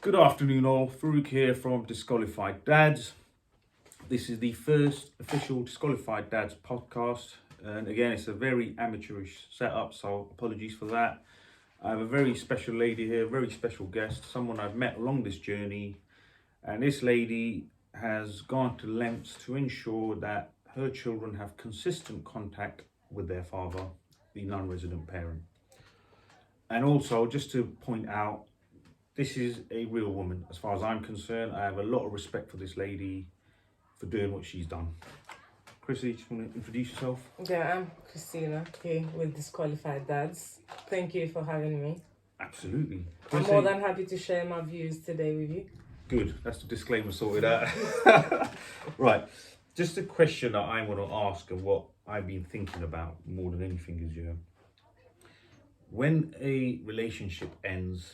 Good afternoon all, Farouk here from Disqualified Dads. This is the first official Disqualified Dads podcast, and again it's a very amateurish setup, so apologies for that. I have a very special lady here, a very special guest, someone I've met along this journey, and this lady has gone to lengths to ensure that her children have consistent contact with their father, the non-resident parent. And also, just to point out, this is a real woman. As far as I'm concerned, I have a lot of respect for this lady for doing what she's done. Chrissy, do you want to introduce yourself? Yeah, I'm Christina here with Disqualified Dads. Thank you for having me. Absolutely. I'm more than happy to share my views today with you. Good, that's the disclaimer sorted out. Right, just a question that I want to ask and what I've been thinking about more than anything is, when a relationship ends,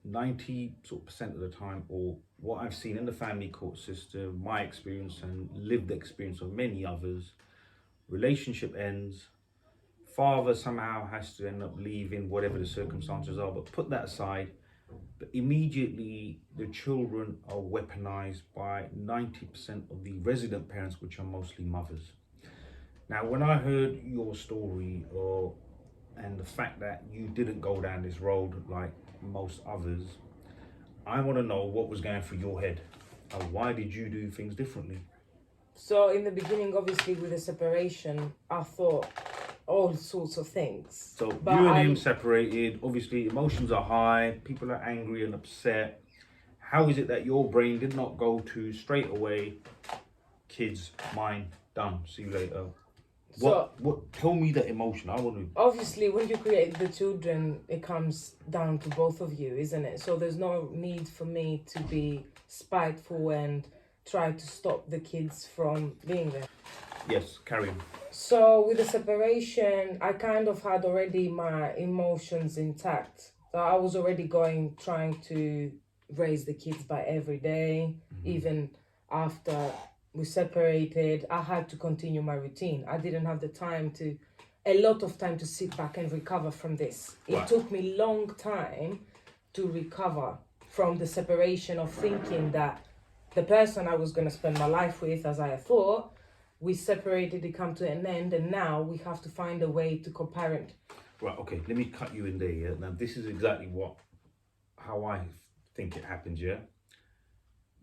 90% of the time, or what I've seen in the family court system, my experience and lived experience of many others, relationship ends, father somehow has to end up leaving, whatever the circumstances are, but put that aside, but immediately the children are weaponized by 90% of the resident parents, which are mostly mothers. Now, when I heard your story, and the fact that you didn't go down this road like most others, I want to know what was going through your head and why did you do things differently? So in the beginning, obviously with the separation, I thought all sorts of things. So but you and him separated, obviously emotions are high, people are angry and upset. How is it that your brain did not go to straight away, kids, mine, done, see you later? What tell me the emotion? I want to. Obviously, when you create the children, it comes down to both of you, isn't it? So there's no need for me to be spiteful and try to stop the kids from being there. Yes, carry on. So with the separation, I kind of had already my emotions intact. So I was already trying to raise the kids by every day, even after we separated. I had to continue my routine. I didn't have a lot of time to sit back and recover from this. It took me a long time to recover from the separation of thinking that the person I was going to spend my life with, as I thought, we separated, it come to an end, and now we have to find a way to co-parent. Right, okay, let me cut you in there, yeah? Now, this is exactly how I think it happens, yeah?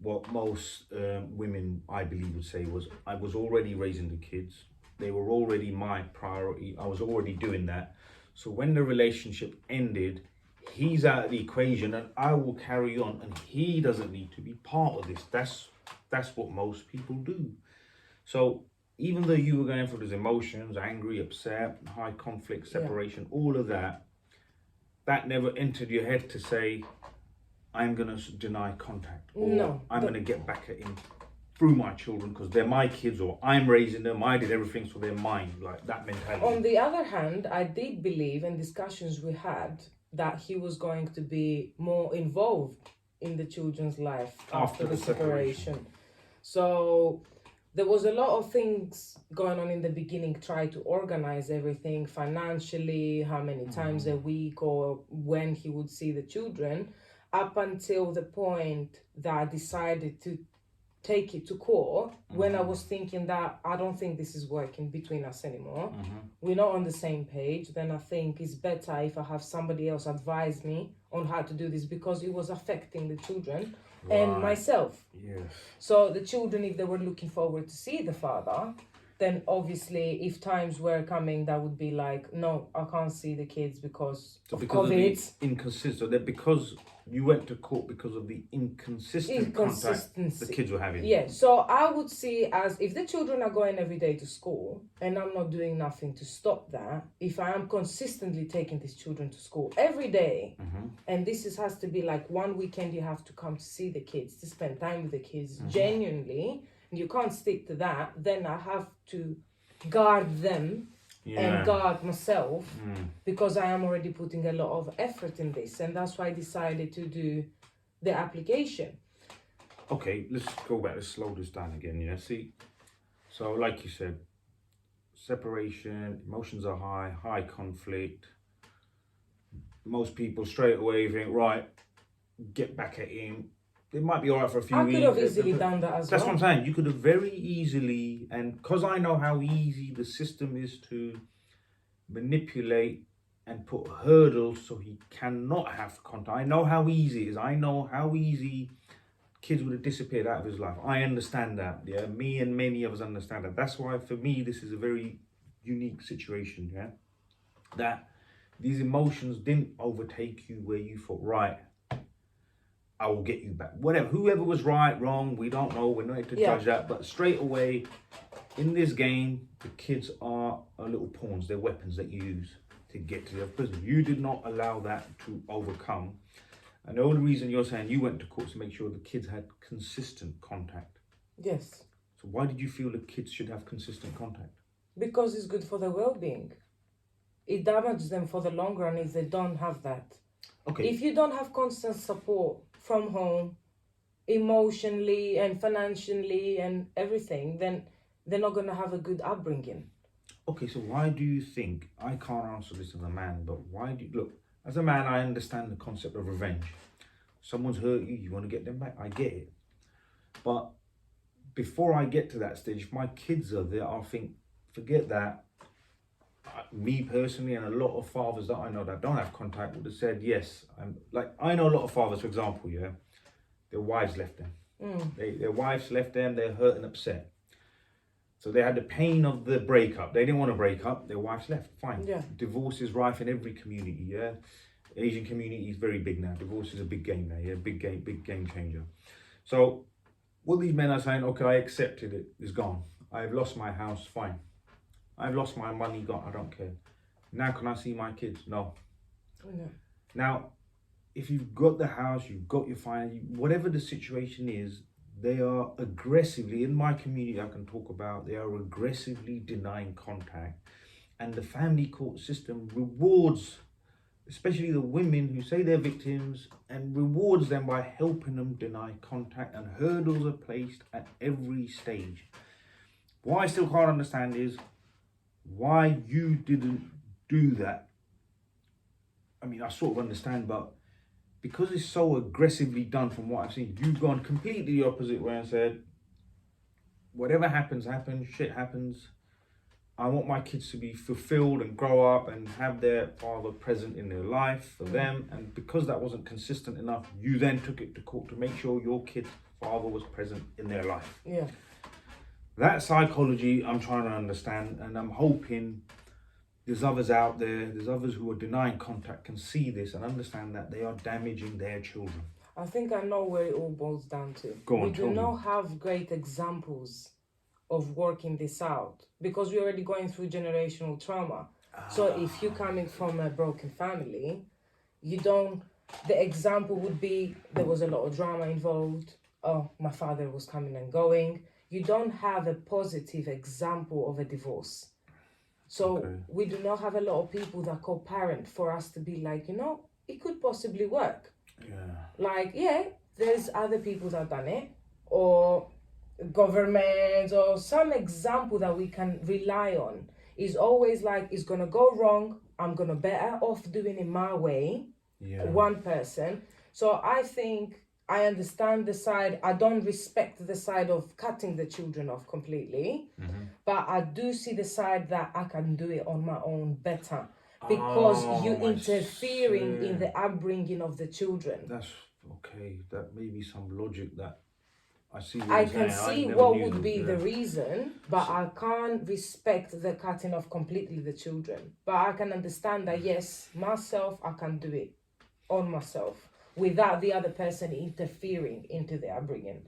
What most women, I believe, would say was, I was already raising the kids. They were already my priority. I was already doing that. So when the relationship ended, he's out of the equation and I will carry on, and he doesn't need to be part of this. That's what most people do. So even though you were going through those emotions, angry, upset, high conflict, separation, all of that, that never entered your head to say, I'm going to deny contact, or I'm going to get back at him through my children because they're my kids, or I'm raising them, I did everything so they're mine, like that mentality. On the other hand, I did believe in discussions we had that he was going to be more involved in the children's life after the separation. So there was a lot of things going on in the beginning, try to organize everything financially, how many times a week or when he would see the children, up until the point that I decided to take it to court, when I was thinking that I don't think this is working between us anymore. We're not on the same page. Then I think it's better if I have somebody else advise me on how to do this, because it was affecting the children and myself. Yes. So the children, if they were looking forward to see the father, then obviously if times were coming that would be like, no, I can't see the kids because of COVID. Of the inconsistent, because you went to court because of the inconsistency the kids were having. Yeah, so I would see as if the children are going every day to school and I'm not doing nothing to stop that, if I am consistently taking these children to school every day, and has to be like one weekend you have to come to see the kids, to spend time with the kids genuinely, and you can't stick to that, then I have to guard them and guard myself because I am already putting a lot of effort in this, and that's why I decided to do the application. Okay, let's go back, let's slow this down again, see, so like you said, separation, emotions are high conflict, most people straight away think, right, get back at him. It might be all right for a few I weeks. could have easily done that as That's well. what I'm saying. You could have very easily, and because I know how easy the system is to manipulate and put hurdles so he cannot have contact. I know how easy it is. I know how easy kids would have disappeared out of his life. I understand that. Yeah, me and many of us understand that. That's why for me this is a very unique situation. Yeah, that these emotions didn't overtake you where you thought, right, I will get you back. Whatever, whoever was right, wrong, we don't know. We're not here to judge that. But straight away, in this game, the kids are little pawns. They're weapons that you use to get to the other person. You did not allow that to overcome. And the only reason you're saying you went to court to make sure the kids had consistent contact. Yes. So why did you feel the kids should have consistent contact? Because it's good for their well-being. It damages them for the long run if they don't have that. Okay. If you don't have constant support from home, emotionally and financially and everything, then they're not going to have a good upbringing. Okay, so why do you think, I can't answer this as a man, but why do you, look, as a man, I understand the concept of revenge. Someone's hurt you, you want to get them back, I get it. But before I get to that stage, if my kids are there, I'll think, forget that. Me personally, and a lot of fathers that I know that don't have contact would have said, yes. Like, I know a lot of fathers, for example, yeah, their wives left them. Their wives left them, they're hurt and upset. So they had the pain of the breakup. They didn't want to break up. Their wives left. Fine. Yeah. Divorce is rife in every community. Yeah. Asian community is very big now. Divorce is a big game now. Yeah. Big game changer. So what these men are saying, okay, I accepted it. It's gone. I've lost my house. Fine. I've lost my money. Gone. I don't care. Now can I see my kids? No. No. Now, if you've got the house, you've got your finance, whatever the situation is, they are aggressively, in my community I can talk about, they are aggressively denying contact. And the family court system rewards, especially the women who say they're victims, and rewards them by helping them deny contact, and hurdles are placed at every stage. What I still can't understand is why you didn't do that. I mean, I sort of understand, but because it's so aggressively done from what I've seen, you've gone completely the opposite way and said, whatever happens, shit happens. I want my kids to be fulfilled and grow up and have their father present in their life for them. And because that wasn't consistent enough, you then took it to court to make sure your kid's father was present in their life. Yeah. That psychology I'm trying to understand, and I'm hoping there's others out there, there's others who are denying contact can see this and understand that they are damaging their children. I think I know where it all boils down to. Go on, we do not have great examples of working this out because we're already going through generational trauma. So if you're coming from a broken family, the example would be there was a lot of drama involved. Oh, my father was coming and going. You don't have a positive example of a divorce. So we do not have a lot of people that co-parent for us to be like, it could possibly work. Yeah. Like, there's other people that have done it, or government, or some example that we can rely on. Is always like, it's going to go wrong, I'm going to better off doing it my way, one person. So I think I understand the side, I don't respect the side of cutting the children off completely, but I do see the side that I can do it on my own better because you're interfering in the upbringing of the children. That's okay, that may be some logic that I see. I can see what would be the reason, but I can't respect the cutting off completely the children. But I can understand that, yes, myself, I can do it on myself, without the other person interfering into the upbringing.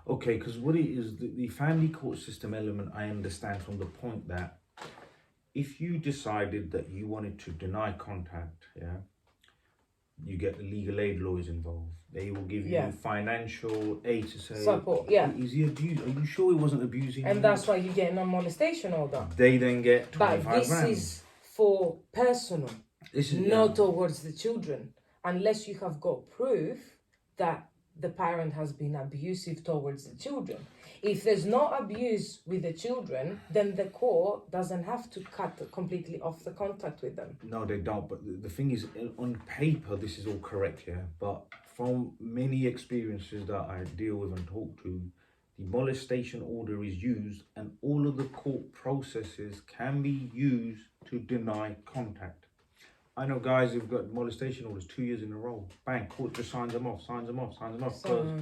Okay, because what it is, the family court system element, I understand from the point that if you decided that you wanted to deny contact, you get the legal aid lawyers involved. They will give you financial aid to say, support, is he abused? Are you sure he wasn't abusing and you? That's why you get a non-molestation order. They then get 25 But this grand. is for personal, not towards the children. Unless you have got proof that the parent has been abusive towards the children. If there's no abuse with the children, then the court doesn't have to cut completely off the contact with them. No, they don't. But the thing is, on paper, this is all correct, yeah. But from many experiences that I deal with and talk to, the molestation order is used, and all of the court processes can be used to deny contact. I know guys who've got molestation orders 2 years in a row. Bang, court just signs them off. So,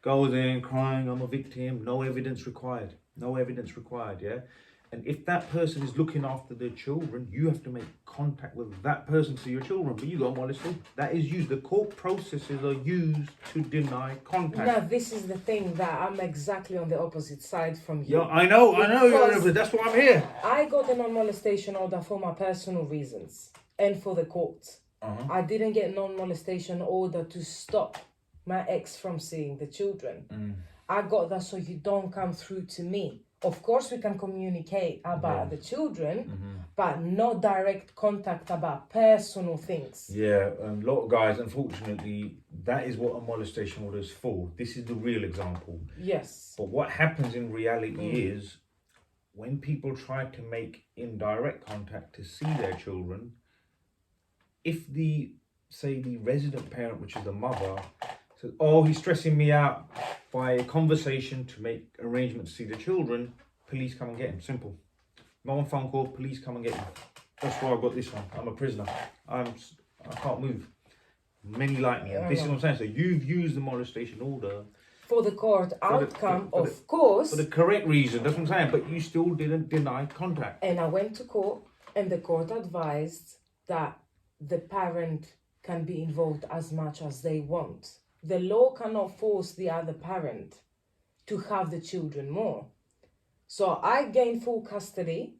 Goes in crying, I'm a victim, no evidence required. No evidence required, yeah? And if that person is looking after their children, you have to make contact with that person to your children, but you got molested. That is used. The court processes are used to deny contact. now this is the thing that I'm exactly on the opposite side from you. Yeah, I know, Because that's why I'm here. I got a non-molestation order for my personal reasons and for the court. I didn't get non-molestation order to stop my ex from seeing the children. I got that so you don't come through to me. Of course, we can communicate about the children, but no direct contact about personal things. Yeah, a lot of guys, unfortunately, that is what a molestation order is for. This is the real example. Yes. But what happens in reality is, when people try to make indirect contact to see their children, if the resident parent, which is the mother, says, oh, he's stressing me out by a conversation to make arrangements to see the children, police come and get him. Simple. No one phone call, police come and get him. That's why I've got this one. I'm a prisoner. I can't move. Many like me. And this is what I'm saying. So you've used the molestation order For the court outcome, of course. for the correct reason. That's what I'm saying. But you still didn't deny contact. And I went to court, and the court advised that the parent can be involved as much as they want. The law cannot force the other parent to have the children more. So I gain full custody,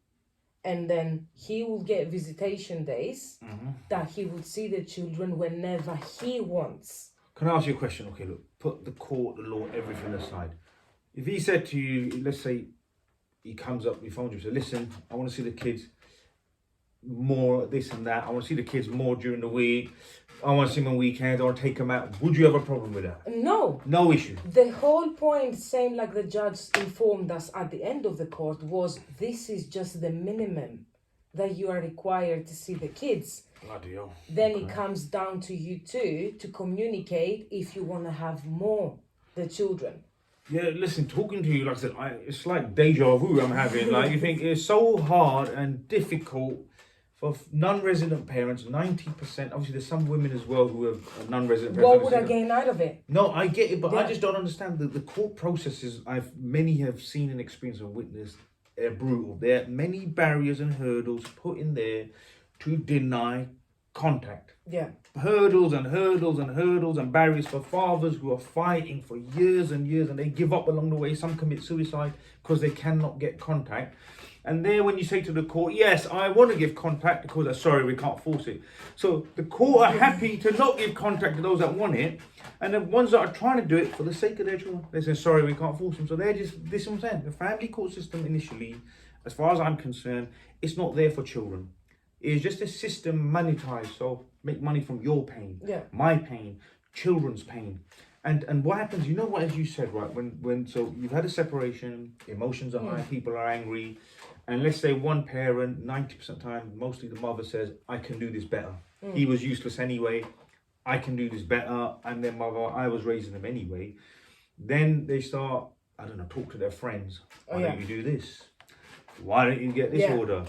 and then he will get visitation days that he would see the children whenever he wants. Can I ask you a question? Okay, look, put the court, the law, everything aside. If he said to you, let's say he comes up, he phones you, says, listen, I want to see the kids more, this and that. I want to see the kids more during the week. I want to see them on weekends. I want to take them out. Would you have a problem with that? No. No issue. The whole point, same like the judge informed us at the end of the court, was this is just the minimum that you are required to see the kids. Bloody hell. Then it comes down to you two to communicate if you want to have more the children. Yeah, listen, talking to you, like I said, it's like deja vu I'm having. Like, you think it's so hard and difficult for non-resident parents, 90%. Obviously, there's some women as well who are non-resident parents. What would I gain out of it? No, I get it, but I Yeah. just don't understand the court processes many have seen and experienced and witnessed. They're brutal. There are many barriers and hurdles put in there to deny contact. Yeah. Hurdles and hurdles and hurdles and barriers for fathers who are fighting for years and years, and they give up along the way. Some commit suicide because they cannot get contact. And there, when you say to the court, yes, I want to give contact because they're sorry, we can't force it. So the court are happy to not give contact to those that want it. And the ones that are trying to do it for the sake of their children, they say, sorry, we can't force them. So they're just, this is what I'm saying. The family court system initially, as far as I'm concerned, it's not there for children. It's just a system monetized. So make money from your pain, my pain, children's pain. And what happens, you know what, as you said, right, when so you've had a separation, emotions are high, people are angry, and let's say one parent, 90% of the time, mostly the mother says, I can do this better. He was useless anyway, I can do this better, and their mother, I was raising them anyway. Then they start, I don't know, talk to their friends. Why don't you do this? Why don't you get this order?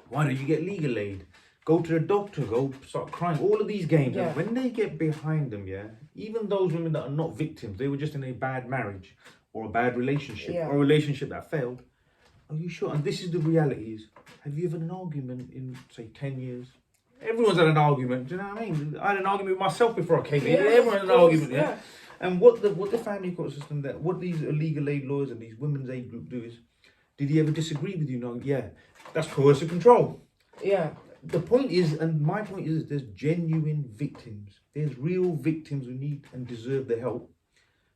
Why don't you get legal aid? Go to the doctor, go start crying. All of these games. And when they get behind them, even those women that are not victims, they were just in a bad marriage or a bad relationship or a relationship that failed. Are you sure? And this is the reality is, have you ever had an argument in, say, 10 years? Everyone's had an argument, do you know what I mean? I had an argument with myself before I came here. Everyone had an argument, And what the family court system, what these legal aid lawyers and these women's aid group do is, did he ever disagree with you? No, that's coercive control. The point is, and my point is, there's genuine victims. There's real victims who need and deserve the help.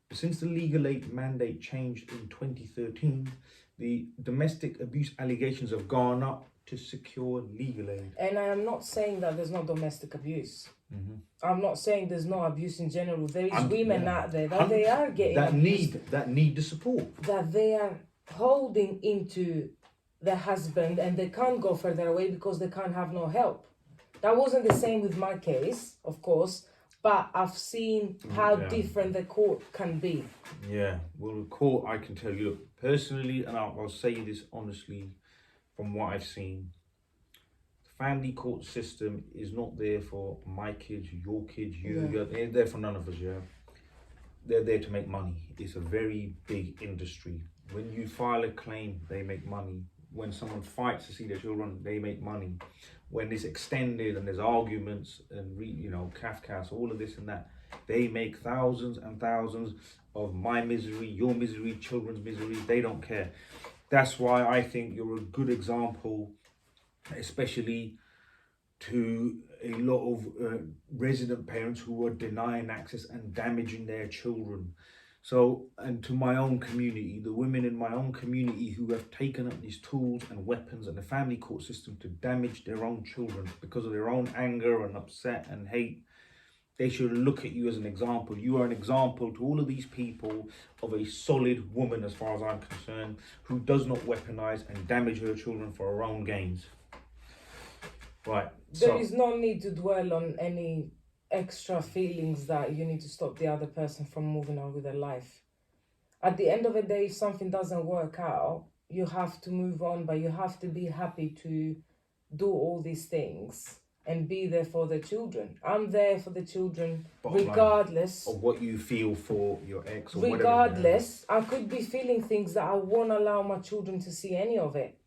But since the legal aid mandate changed in 2013, the domestic abuse allegations have gone up to secure legal aid. And I am not saying that there's no domestic abuse. I'm not saying there's no abuse in general. There is women Yeah. out there that they are getting abused, that need the support. that they are holding into their husband and they can't go further away because they can't have no help. That wasn't the same with my case, of course, but I've seen how different the court can be. Yeah, well, the court, I can tell you, look, personally, and I'll say this honestly, from what I've seen, the family court system is not there for my kids, your kids, they're there for none of us, yeah? They're there to make money. It's a very big industry. When you file a claim, they make money. When someone fights to see their children, they make money. When it's extended and there's arguments and Kafkas, all of this and that, they make thousands and thousands of my misery, your misery, children's misery. They don't care. That's why I think you're a good example, especially to a lot of resident parents who are denying access and damaging their children. So, and to my own community, the women in my own community who have taken up these tools and weapons and the family court system to damage their own children because of their own anger and upset and hate, they should look at you as an example. You are an example to all of these people of a solid woman, as far as I'm concerned, who does not weaponize and damage her children for her own gains. Right. There is no need to dwell on any extra feelings that you need to stop the other person from moving on with their life. At the end of the day, if something doesn't work out, you have to move on, but you have to be happy to do all these things and be there for the children. I'm there for the children, regardless of what you feel for your ex or regardless, whatever. I could be feeling things that I won't allow my children to see any of it.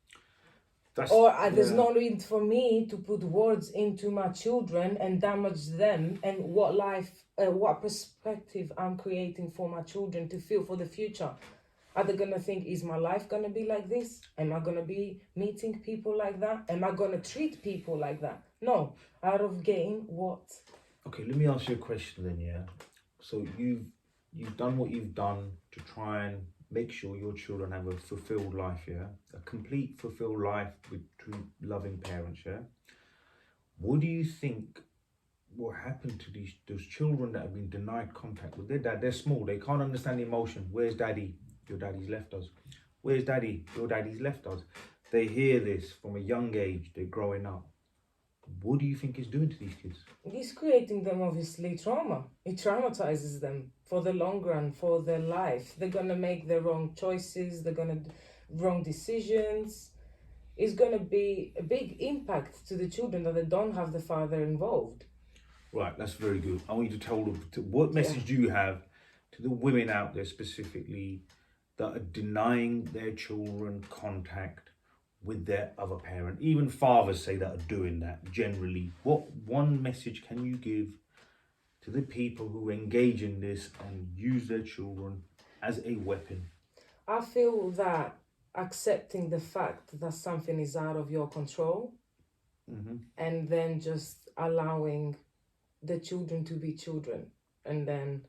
There's no need for me to put words into my children and damage them and what perspective I'm creating for my children to feel for the future. Are they going to think, is my life going to be like this? Am I going to be meeting people like that? Am I going to treat people like that? No, out of gain, what? Okay, let me ask you a question then, yeah? So you've done what you've done to try and make sure your children have a fulfilled life, yeah? A complete fulfilled life with two loving parents, yeah? What do you think will happen to those children that have been denied contact with their dad? They're small, they can't understand the emotion. Where's daddy? Your daddy's left us. Where's daddy? Your daddy's left us. They hear this from a young age, they're growing up. What do you think it's doing to these kids? It's creating them, obviously, trauma. It traumatizes them for the long run, for their life. They're going to make the wrong choices. They're going to wrong decisions. It's going to be a big impact to the children that they don't have the father involved. Right, that's very good. I want you to tell them, what message do you have to the women out there specifically that are denying their children contact with their other parent? Even fathers say that are doing that generally. What one message can you give to the people who engage in this and use their children as a weapon? I feel that accepting the fact that something is out of your control and then just allowing the children to be children and then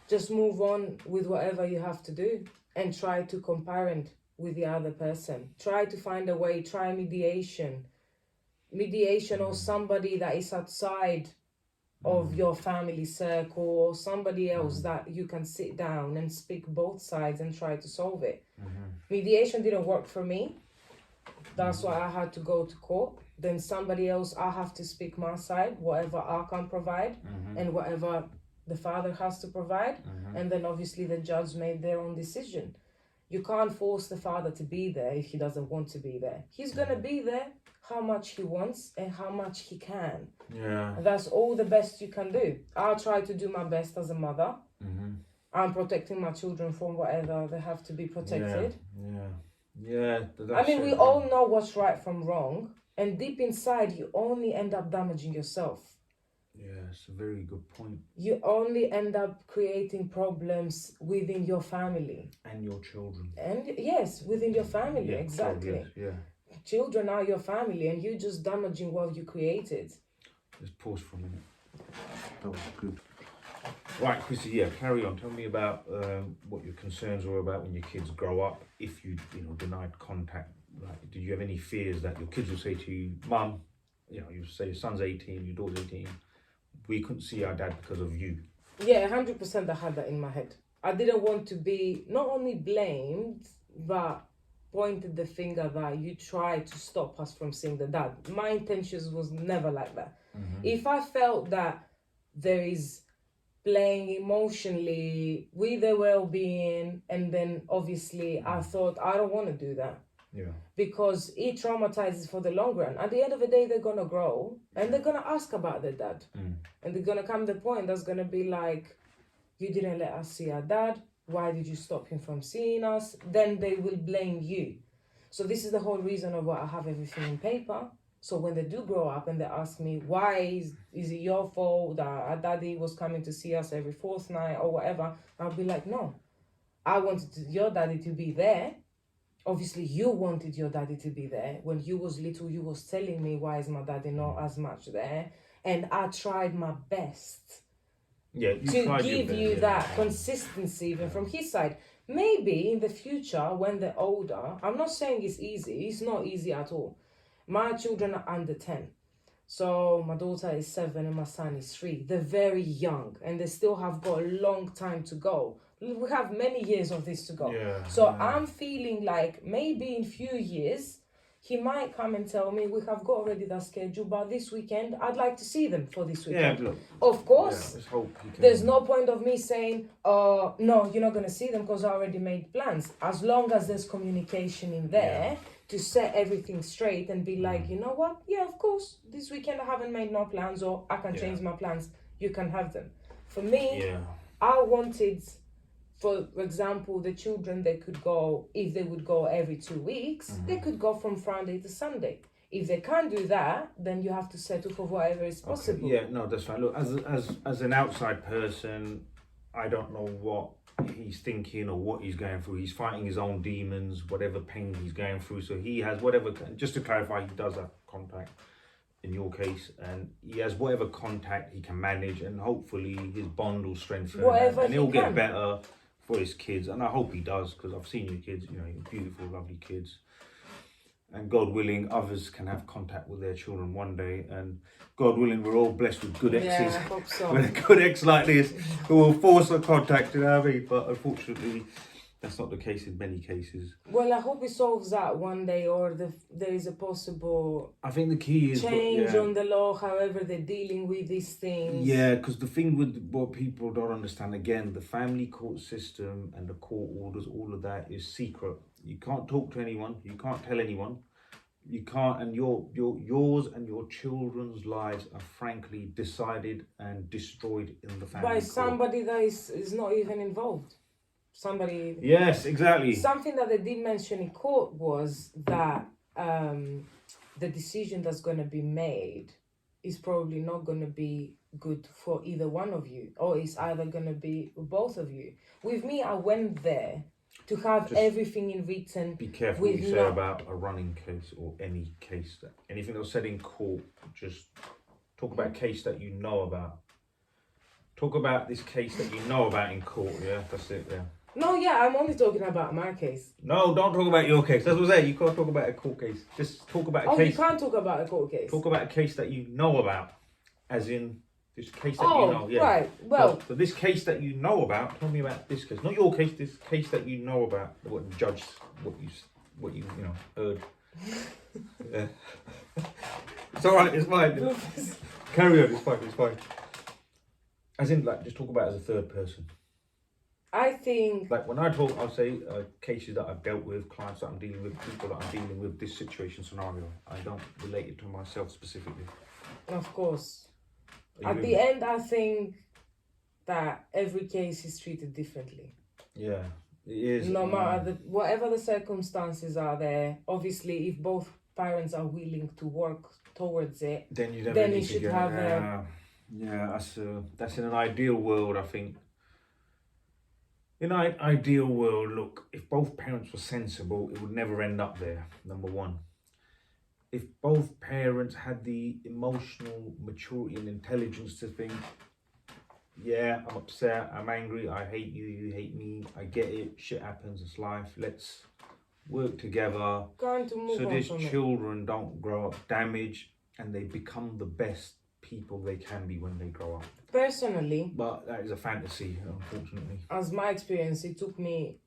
just move on with whatever you have to do and try to co-parent with the other person. Try to find a way, try mediation or somebody that is outside of your family circle or somebody else that you can sit down and speak both sides and try to solve it. Mediation didn't work for me. That's why I had to go to court. Then somebody else, I have to speak my side, whatever I can provide and whatever the father has to provide. And then obviously the judge made their own decision. You can't force the father to be there if he doesn't want to be there. He's going to be there how much he wants and how much he can. Yeah. And that's all the best you can do. I'll try to do my best as a mother. I'm protecting my children from whatever they have to be protected. Yeah. I mean, we all know what's right from wrong. And deep inside, you only end up damaging yourself. Yeah, it's a very good point. You only end up creating problems within your family. And your children. And yes, within your family, exactly. Children are your family and you're just damaging what you created. Let's pause for a minute. That was good. Right, Chrissy, carry on. Tell me about what your concerns were about when your kids grow up, if you denied contact. Like, did you have any fears that your kids will say to you, Mum, you say your son's 18, your daughter's 18, we couldn't see our dad because of you. Yeah, 100% I had that in my head. I didn't want to be not only blamed, but pointed the finger that you tried to stop us from seeing the dad. My intentions was never like that. If I felt that there is playing emotionally with their well-being, and then obviously I thought I don't want to do that. Yeah. Because it traumatizes for the long run. At the end of the day, they're gonna grow and they're gonna ask about their dad. And they're gonna come to the point that's gonna be like, you didn't let us see our dad. Why did you stop him from seeing us? Then they will blame you. So this is the whole reason of why I have everything in paper. So when they do grow up and they ask me, why is it your fault that our daddy was coming to see us every fourth night or whatever, I'll be like, no, I wanted your daddy to be there. Obviously, you wanted your daddy to be there. When you was little, you was telling me, why is my daddy not as much there? And I tried my best to give you that consistency even from his side. Maybe in the future, when they're older, I'm not saying it's easy. It's not easy at all. My children are under 10. So my daughter is 7 and my son is 3. They're very young and they still have got a long time to go. We have many years of this to go. I'm feeling like maybe in few years, he might come and tell me, we have got already that schedule, but this weekend, I'd like to see them for this weekend. Yeah, look, of course, let's hope he can. There's no point of me saying, no, you're not going to see them because I already made plans. As long as there's communication in there to set everything straight and be like, you know what? Yeah, of course, this weekend I haven't made no plans, or I can change my plans. You can have them. For me, I wanted... For example, the children, they could go, if they would go every 2 weeks, they could go from Friday to Sunday. If they can't do that, then you have to settle for whatever is possible. Yeah, no, that's fine. Look, as an outside person, I don't know what he's thinking or what he's going through. He's fighting his own demons, whatever pain he's going through. So he has whatever, just to clarify, he does have contact in your case, and he has whatever contact he can manage, and hopefully his bond will strengthen, and he'll get better for his kids, and I hope he does, because I've seen your kids, you know, you're beautiful, lovely kids, and God willing, others can have contact with their children one day, and God willing, we're all blessed with good exes. Yeah, I hope so. With a good ex like this, who will force a contact, you know what I mean? But unfortunately, that's not the case in many cases. Well, I hope it solves that one day, or there is a possible... I think the key is... change on the law, however they're dealing with these things. Yeah, because the thing with what people don't understand, again, the family court system and the court orders, all of that is secret. You can't talk to anyone. You can't tell anyone. You can't, and yours and your children's lives are frankly decided and destroyed in the family by court. Somebody that is not even involved. Somebody... Yes, exactly. Something that they did mention in court was that the decision that's going to be made is probably not going to be good for either one of you, or it's either going to be both of you. With me, I went there to have just everything in written. Be careful what you say about a running case or any case. Anything that was said in court, just talk about a case that you know about. Talk about this case that you know about in court, yeah? That's it, yeah. No, yeah, I'm only talking about my case. No, don't talk about your case. That's what I'm saying. You can't talk about a court case. Just talk about a case. Oh, you can't talk about a court case. Talk about a case that you know about. As in, this case that you know. Yeah. Right. Well. So this case that you know about, tell me about this case. Not your case, this case that you know about. What the judge, what you heard. Yeah. It's alright, it's fine. Carry on, it's fine. As in, like, just talk about it as a third person. I think... Like, when I talk, I'll say cases that I've dealt with, clients that I'm dealing with, people that I'm dealing with, this situation scenario. I don't relate it to myself specifically. Of course. At the end, I think that every case is treated differently. Yeah, it is. No matter whatever the circumstances are there, obviously, if both parents are willing to work towards it, then you should have a... Yeah, that's in an ideal world, I think. In an ideal world, look, if both parents were sensible, it would never end up there, number one. If both parents had the emotional maturity and intelligence to think, yeah, I'm upset, I'm angry, I hate you, you hate me, I get it, shit happens, it's life, let's work together so these children don't grow up damaged and they become the best people they can be when they grow up. Personally, But that is a fantasy, unfortunately. as my experience, it took me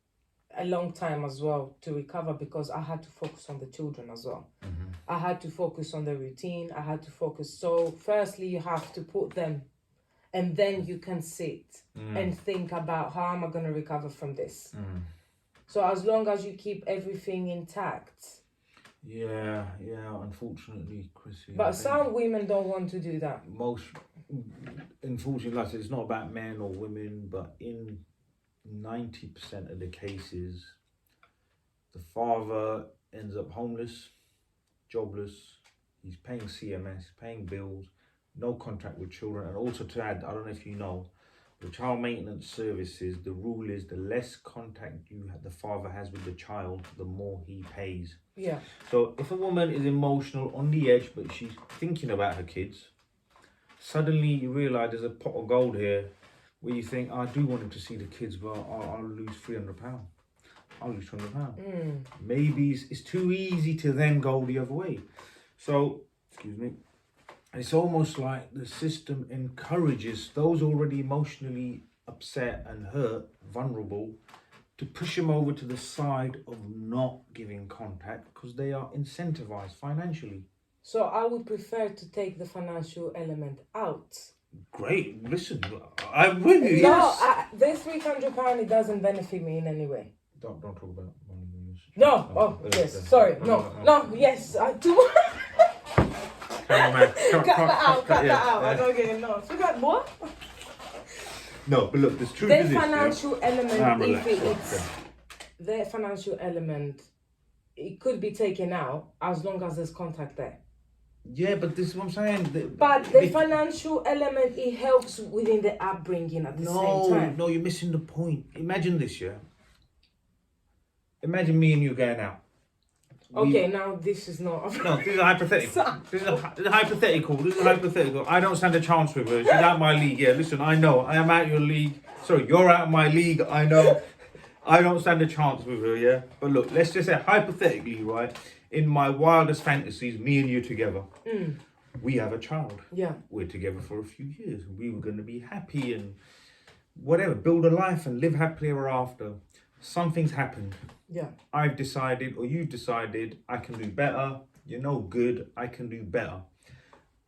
a long time as well to recover because I had to focus on the children as well. Mm-hmm. I had to focus on the routine. I had to focus. So firstly, you have to put them, and then you can sit and think about how am I going to recover from this. So as long as you keep everything intact. Yeah, unfortunately, Chrissy. But some women don't want to do that. Unfortunately, like I said, it's not about men or women, but in 90% of the cases, the father ends up homeless, jobless, he's paying CMS, paying bills, no contact with children. And also to add, I don't know if you know, the child maintenance services, the rule is the less contact the father has with the child, the more he pays. Yeah. So if a woman is emotional, on the edge, but she's thinking about her kids, suddenly you realise there's a pot of gold here where you think, I do want him to see the kids, but I'll lose £300. I'll lose £200. Maybe it's too easy to then go the other way. So, excuse me, it's almost like the system encourages those already emotionally upset and hurt, vulnerable, to push them over to the side of not giving contact because they are incentivized financially. So I would prefer to take the financial element out. Great, listen, I'm with you. No, yes. this £300, it doesn't benefit me in any way. Don't talk about money. No, yes, sorry, no, yes, I do. Come on, man. Cut that out. I don't get it. No, forgot what? No, but look, there's truth The to this. financial element, if relaxed. it's the financial element, it could be taken out as long as there's contact there. Yeah, but this is what I'm saying. But the financial element, it helps within the upbringing at the same time. No, you're missing the point. Imagine this, yeah? Imagine me and you going out. Okay, now this is not... No, this is a hypothetical. This is hypothetical. I don't stand a chance with her. She's out my league. Yeah, listen, I know. I am out your league. Sorry, you're out of my league. I know. I don't stand a chance with her, yeah? But look, let's just say hypothetically, right? In my wildest fantasies, me and you together. We have a child. Yeah. We're together for a few years. We were going to be happy and whatever, build a life and live happily ever after. Something's happened. Yeah. I've decided, or you've decided, I can do better. You're no good. I can do better.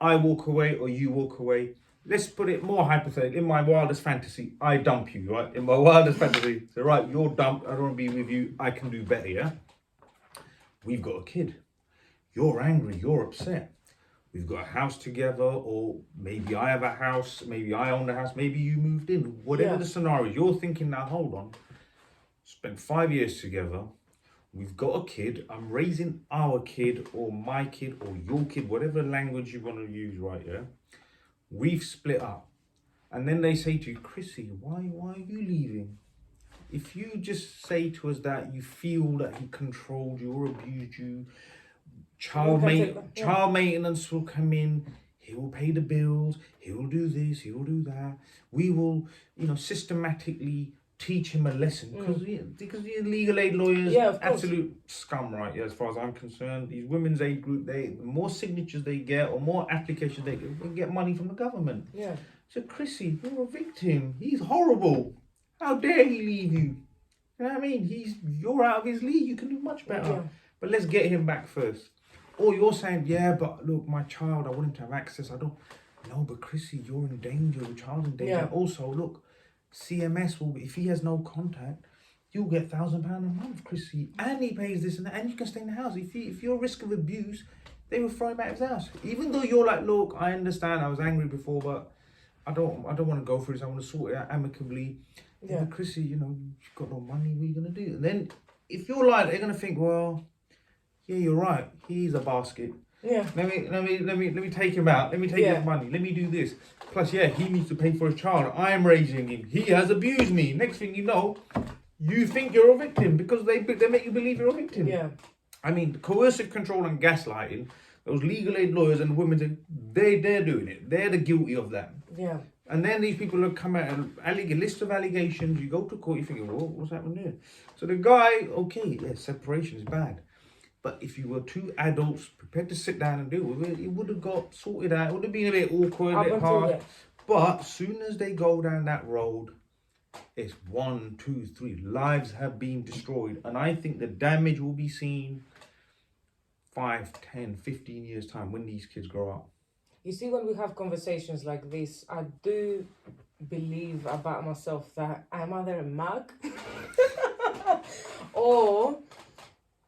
I walk away or you walk away. Let's put it more hypothetical. In my wildest fantasy, I dump you, right? In my wildest fantasy. So, right, you're dumped. I don't want to be with you. I can do better, yeah? We've got a kid. You're angry. You're upset. We've got a house together, or maybe I have a house. Maybe I own the house. Maybe you moved in. Whatever the scenario, you're thinking now, hold on. Spent 5 years together. We've got a kid. I'm raising our kid or my kid or your kid, whatever language you want to use, right? Yeah. We've split up. And then they say to you, Chrissy, why are you leaving? If you just say to us that you feel that he controlled you or abused you, child maintenance will come in. He will pay the bills. He will do this. He will do that. We will, systematically teach him a lesson because these legal aid lawyers, absolute scum, right? Yeah, as far as I'm concerned, these women's aid group, the more signatures they get or more applications they get money from the government. Yeah. So Chrissy, you're a victim. He's horrible. How dare he leave you? You know what I mean? You're out of his league. You can do much better. Yeah. But let's get him back first. Or you're saying, yeah, but look, my child, I want him to have access. I don't. No, but Chrissy, you're in danger. Your child's in danger. Yeah. Also, look. CMS will, if he has no contact, you'll get £1,000 a month, Chrissy, and he pays this and that, and you can stay in the house. If you're a risk of abuse, they will throw him out of his house. Even though you're like, look, I understand, I was angry before, but I don't want to go through this. I want to sort it out amicably. Yeah. But Chrissy, you've got no money. What are you gonna do? And then if you're like, they're gonna think, well, yeah, you're right. He's a basket. Yeah. Let me take him out. Let me take his money. Let me do this. Plus, he needs to pay for his child. I am raising him. He has abused me. Next thing you know, you think you're a victim because they make you believe you're a victim. Yeah. I mean, coercive control and gaslighting. Those legal aid lawyers and women, they're doing it. They're the guilty of that. Yeah. And then these people have come out and a list of allegations. You go to court, you think, what's happening here? So the guy, separation is bad. But if you were two adults prepared to sit down and deal with it, it would have got sorted out. It would have been a bit awkward, a bit hard. But as soon as they go down that road, it's 1, 2, 3 lives have been destroyed. And I think the damage will be seen 5, 10, 15 years time when these kids grow up. You see, when we have conversations like this, I do believe about myself that I'm either a mug or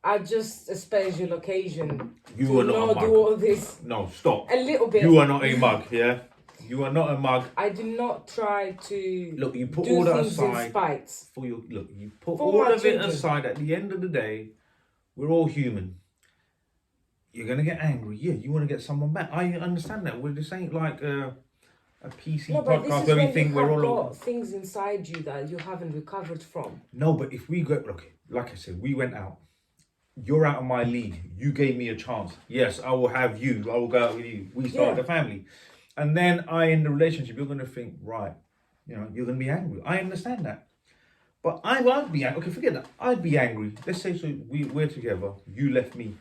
I just a special occasion. You are not a mug. Do all this. No, stop. A little bit. You are not a mug, yeah? You are not a mug. I do not try to look. You put do all that things aside in spite. for your look. You put all of it aside. At the end of the day, we're all human. You're gonna get angry. Yeah, you want to get someone back. I understand that. This ain't like a PC podcast where we think we're all got things inside you that you haven't recovered from. No, but if we go, look, like I said, we went out. You're out of my league. You gave me a chance. Yes, I will have you. I will go out with you. We started a family. And then in the relationship, you're going to think, right, you're going to be angry. I understand that. But I'd be angry. Okay, forget that. I'd be angry. Let's say we're together. You left me.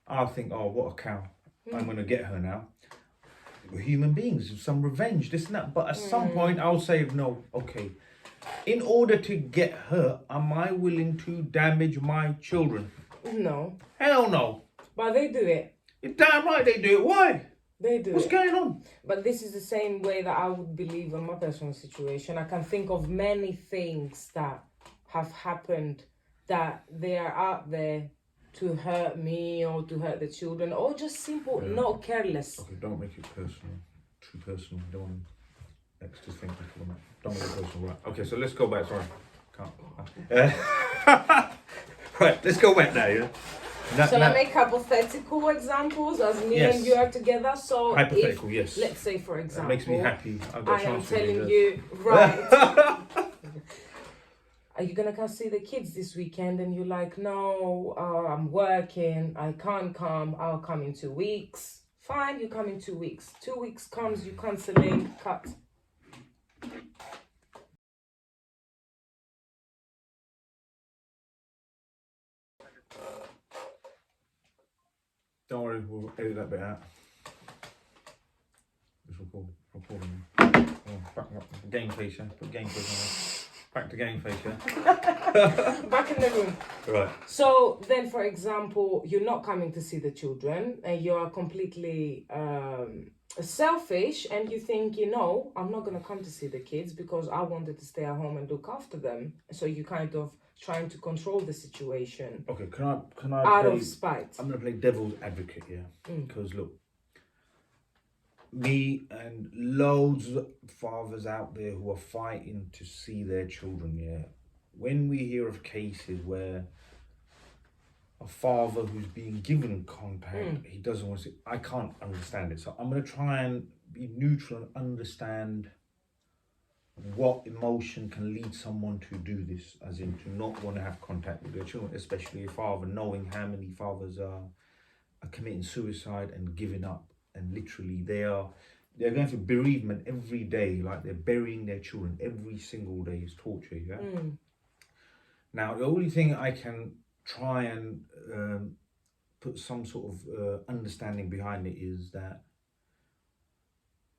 I'll think, oh, what a cow. I'm going to get her now. We're human beings. Some revenge, this and that. But at some point, I'll say, no, okay. In order to get her, am I willing to damage my children? No. Hell no. But they do it. You're damn right they do it. Why? They do. What's going on? But this is the same way that I would believe in my personal situation. I can think of many things that have happened that they are out there to hurt me or to hurt the children or just simple, not careless. Okay, don't make it personal. Too personal. Don't want extra things to come out. Don't make it personal. Right. Okay, so let's go back. Sorry. Can't. Right, let's go back now, yeah? Shall I make hypothetical examples as me and you are together? So hypothetical, yes. Let's say, for example, that makes me happy. I've got I am telling you, right. Are you gonna come see the kids this weekend? And you're like, no, I'm working, I can't come, I'll come in 2 weeks. Fine, you come in 2 weeks. 2 weeks comes, you cancelling, cut. Don't worry, we'll edit that bit out. It's recording. Back up. Game face, yeah? Put game face on there. Back to game face, yeah? Back in the room. Right. So then, for example, you're not coming to see the children and you're completely selfish and you think, I'm not going to come to see the kids because I wanted to stay at home and look after them. So you kind of trying to control the situation. Okay, can I out of spite. I'm going to play devil's advocate here. Because look, me and loads of fathers out there who are fighting to see their children, yeah. When we hear of cases where a father who's being given contact, he doesn't want to see, I can't understand it. So I'm going to try and be neutral and understand what emotion can lead someone to do this, as in to not want to have contact with their children, especially a father, knowing how many fathers are committing suicide and giving up. And literally they're going through bereavement every day, like they're burying their children every single day. Is torture, yeah? Now, the only thing I can try and put some sort of understanding behind it is that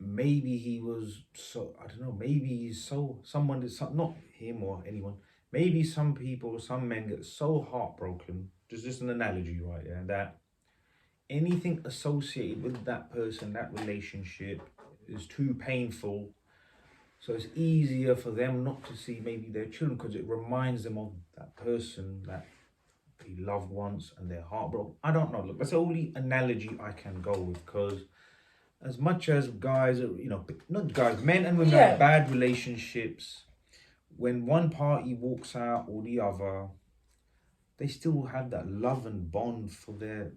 maybe he was maybe he's someone is not him or anyone. Maybe some people, some men get so heartbroken, just an analogy, right? Yeah, that anything associated with that person, that relationship is too painful. So it's easier for them not to see maybe their children because it reminds them of that person that they loved once and they're heartbroken. I don't know. Look, that's the only analogy I can go with, because as much as guys are, not guys, men and women have bad relationships, when one party walks out or the other, they still have that love and bond for their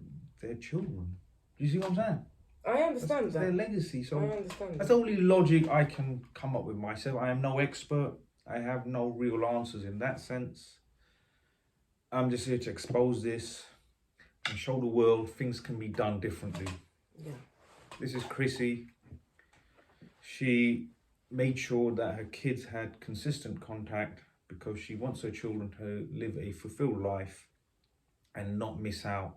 children. Do you see what I'm saying? I understand that's their legacy. So I understand that's the only logic I can come up with myself. I am no expert. I have no real answers in that sense. I'm just here to expose this and show the world things can be done differently. Yeah. This is Chrissy. She made sure that her kids had consistent contact because she wants her children to live a fulfilled life and not miss out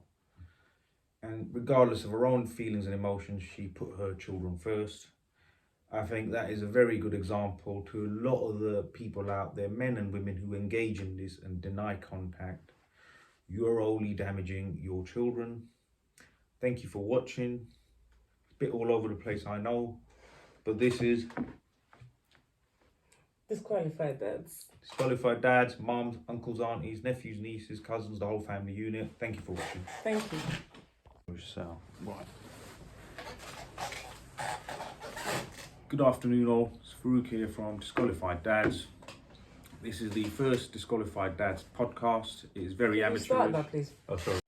And regardless of her own feelings and emotions, she put her children first. I think that is a very good example to a lot of the people out there, men and women, who engage in this and deny contact. You're only damaging your children. Thank you for watching. It's a bit all over the place, I know, but this is Disqualified dads. Disqualified dads, mums, uncles, aunties, nephews, nieces, cousins, the whole family unit. Thank you for watching. Thank you. So, right. Good afternoon all, it's Farouk here from Disqualified Dads. This is the first Disqualified Dads podcast. It is very Can you start amateurish. that, please? Oh, sorry.